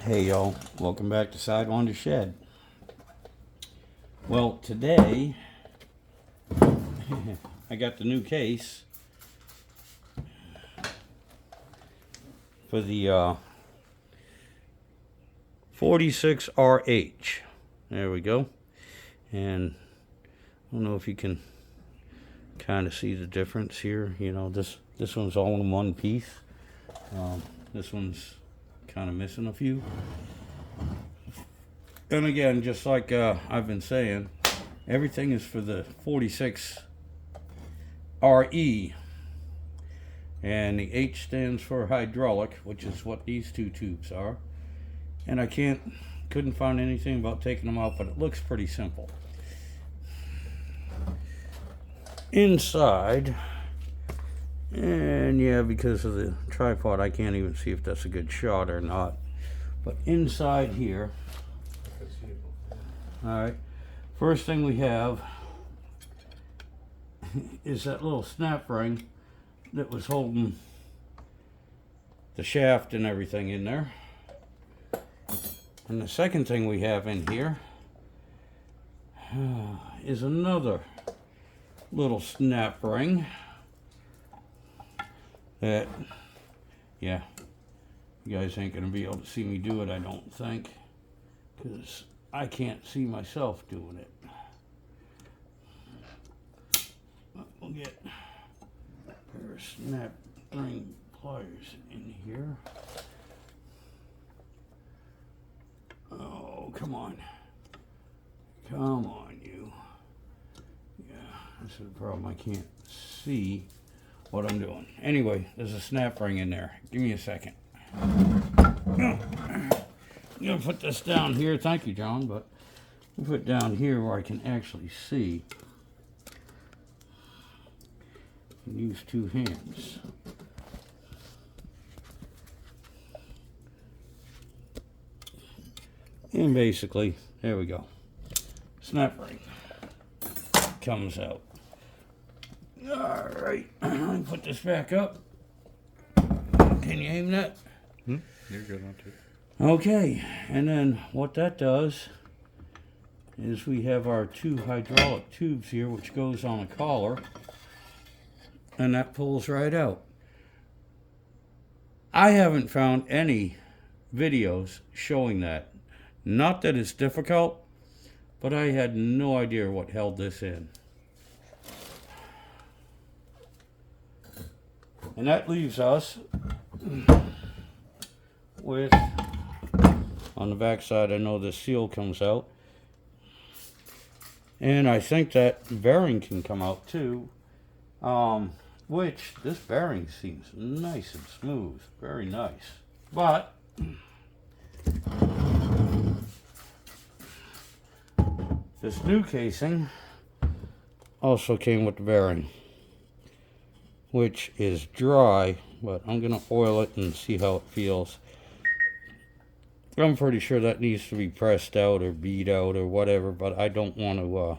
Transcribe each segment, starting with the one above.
Hey y'all, welcome back to Sidewynders Shed. Well, today I got the new case for the 46RH. There we go. And I don't know if you can kind of see the difference here. You know, this one's all in one piece. This one's kind of missing a few. And again, just like I've been saying, everything is for the 46RE. And the H stands for hydraulic, which is what these two tubes are. And I couldn't find anything about taking them out, but it looks pretty simple. Inside, and yeah, because of the tripod, I can't even see if that's a good shot or not. But inside here, alright, first thing we have is that little snap ring that was holding the shaft and everything in there. And the second thing we have in here is another little snap ring that, yeah, you guys ain't gonna be able to see me do it, I don't think, because I can't see myself doing it. But we'll get a pair of snap ring pliers in here. Oh, come on. Come on, you. Yeah, this is the problem. I can't see what I'm doing. Anyway, there's a snap ring in there. Give me a second. I'm gonna put this down here. Thank you, John, but we'll put it down here where I can actually see. And use two hands. And basically, there we go. Snap ring comes out. All right, let me put this back up. Can you aim that? You're good on too. Okay, and then what that does is we have our two hydraulic tubes here, which goes on a collar, and that pulls right out. I haven't found any videos showing that. Not that it's difficult, but I had no idea what held this in. And that leaves us with, on the back side, I know the seal comes out. And I think that bearing can come out too. Which, this bearing seems nice and smooth. Very nice. But this new casing also came with the bearing, which is dry, but I'm gonna oil it and see how it feels. I'm pretty sure that needs to be pressed out or beat out or whatever, but I don't want to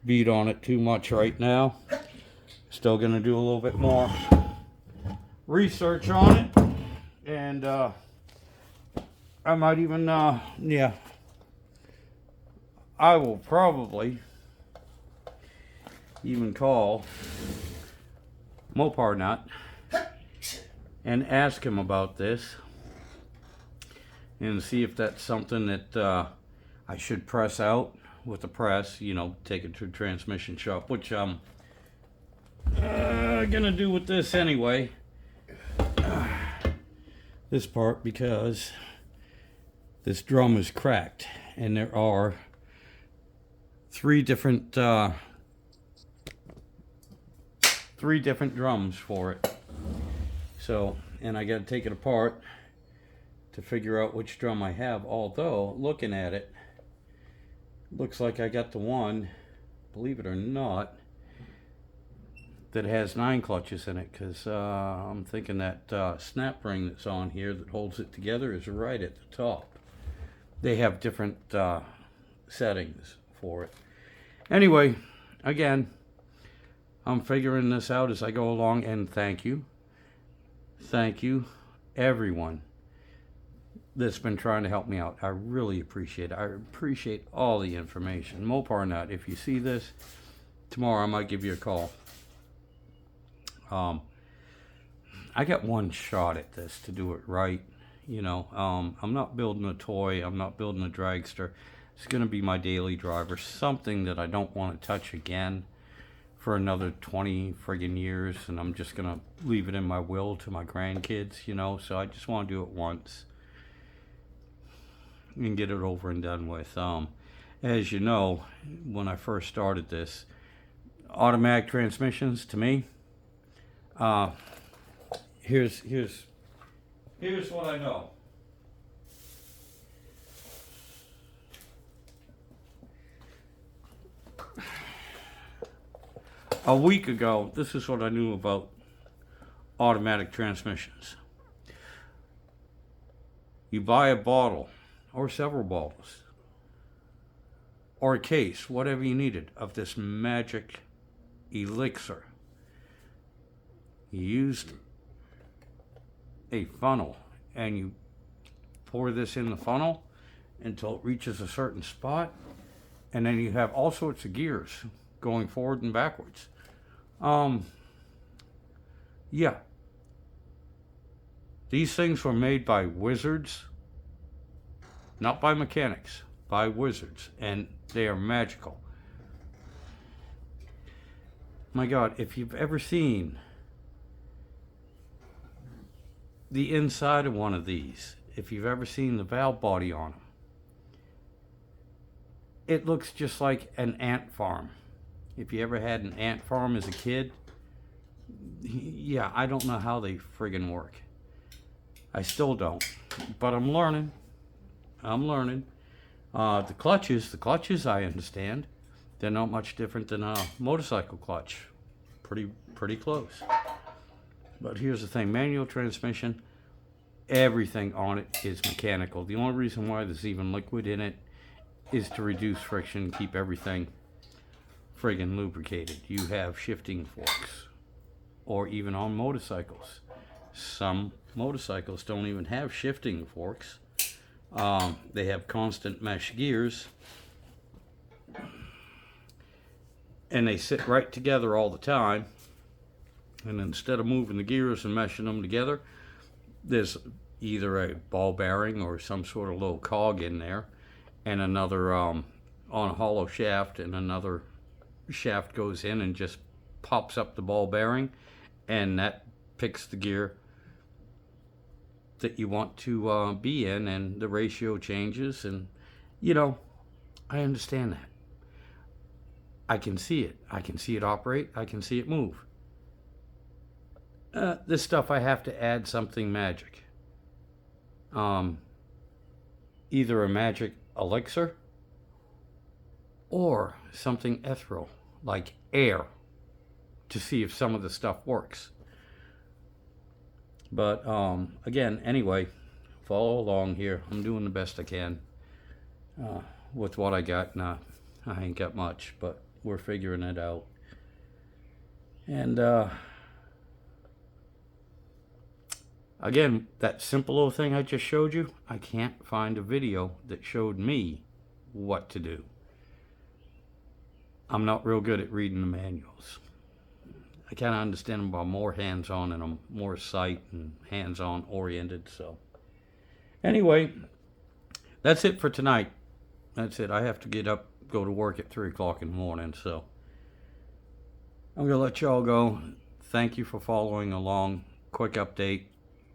beat on it too much right now. Still gonna do a little bit more research on it, and I might even, yeah, I will probably even call Mopar Nut and ask him about this and see if that's something that I should press out with the press, you know, take it to a transmission shop, which I'm gonna do with this anyway. This part, because this drum is cracked and there are three different drums for it. So, and I got to take it apart to figure out which drum I have. Although, looking at it, looks like I got the one, believe it or not, that has 9 clutches in it. Because I'm thinking that snap ring that's on here that holds it together is right at the top. They have different settings for it. Anyway, again, I'm figuring this out as I go along, and thank you, everyone that's been trying to help me out. I really appreciate it. I appreciate all the information. Mopar Nut, if you see this, tomorrow I might give you a call. I got one shot at this to do it right. You know, I'm not building a toy. I'm not building a dragster. It's going to be my daily driver, something that I don't want to touch again for another 20 friggin' years, and I'm just going to leave it in my will to my grandkids, you know, so I just want to do it once and get it over and done with. As you know, when I first started this, automatic transmissions to me, here's what I know. A week ago, this is what I knew about automatic transmissions. You buy a bottle, or several bottles, or a case, whatever you needed, of this magic elixir. You used a funnel, and you pour this in the funnel until it reaches a certain spot, and then you have all sorts of gears going forward and backwards. Yeah. These things were made by wizards, not by mechanics, by wizards, and they are magical. My God, if you've ever seen the inside of one of these, if you've ever seen the valve body on them, it looks just like an ant farm. If you ever had an ant farm as a kid, yeah, I don't know how they friggin' work. I still don't, but I'm learning. The clutches I understand. They're not much different than a motorcycle clutch. Pretty close. But here's the thing, manual transmission, everything on it is mechanical. The only reason why there's even liquid in it is to reduce friction, keep everything friggin' lubricated. You have shifting forks, or even on motorcycles. Some motorcycles don't even have shifting forks. They have constant mesh gears, and they sit right together all the time. And instead of moving the gears and meshing them together, there's either a ball bearing or some sort of little cog in there, and another on a hollow shaft, and another shaft goes in and just pops up the ball bearing, and that picks the gear that you want to be in, and the ratio changes. And you know, I understand that. I can see it. I can see it operate. I can see it move. This stuff, I have to add something magic. Either a magic elixir or something ethereal like air to see if some of the stuff works. But again, anyway, follow along here. I'm doing the best I can with what I got. Nah, I ain't got much, but we're figuring it out. And again, that simple little thing I just showed you, I can't find a video that showed me what to do. I'm not real good at reading the manuals. I kind of understand them, but I'm more hands-on, and I'm more sight and hands-on oriented. So anyway, that's it for tonight. That's it. I have to get up, go to work at 3 o'clock in the morning. So I'm going to let y'all go. Thank you for following along. Quick update.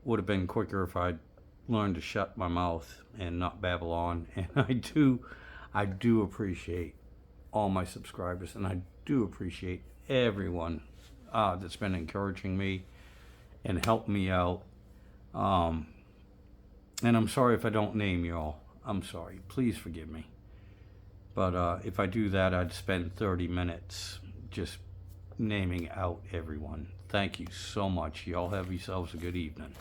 Would have been quicker if I'd learned to shut my mouth and not babble on. And I do appreciate all my subscribers, and I do appreciate everyone that's been encouraging me and helping me out. And I'm sorry if I don't name you all. I'm sorry. Please forgive me. But if I do that, I'd spend 30 minutes just naming out everyone. Thank you so much. Y'all have yourselves a good evening.